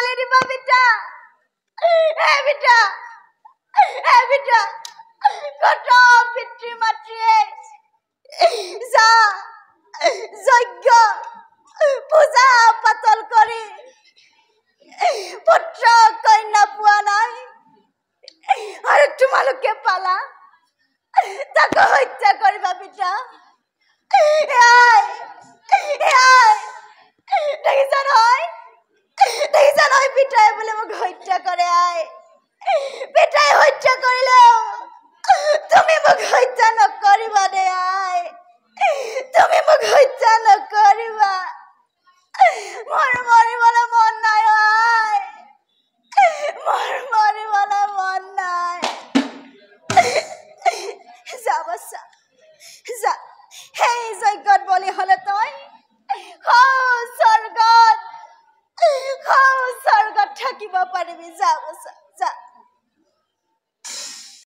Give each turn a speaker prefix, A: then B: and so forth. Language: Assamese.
A: বলে দিবা বেটা বেটা বেটা কত পিতৃ মাতৃয়ে যা যজ্ঞ পূজা পাতল কৰি পুত্ৰ কন্যা পোৱা নাই আৰু তোমালোকে পালা তাক হত্যা কৰিবা পিতা দেখিছা নহয় পিতাই বোলে মোক হত্যা কৰে পিতাই হত্যা কৰিলেও তুমি মোক হত্যা নকৰিবা দে তুমি মোক হত্যা নকৰিবা মোৰ মৰিবলৈ মন নাই মোৰ মৰিবলৈ মন নাই যা বাচ্চা যা সেই যজ্ঞত বলি হলে তই স্বৰ্গত থাকিব পাৰিবি যা বাচ্চা যা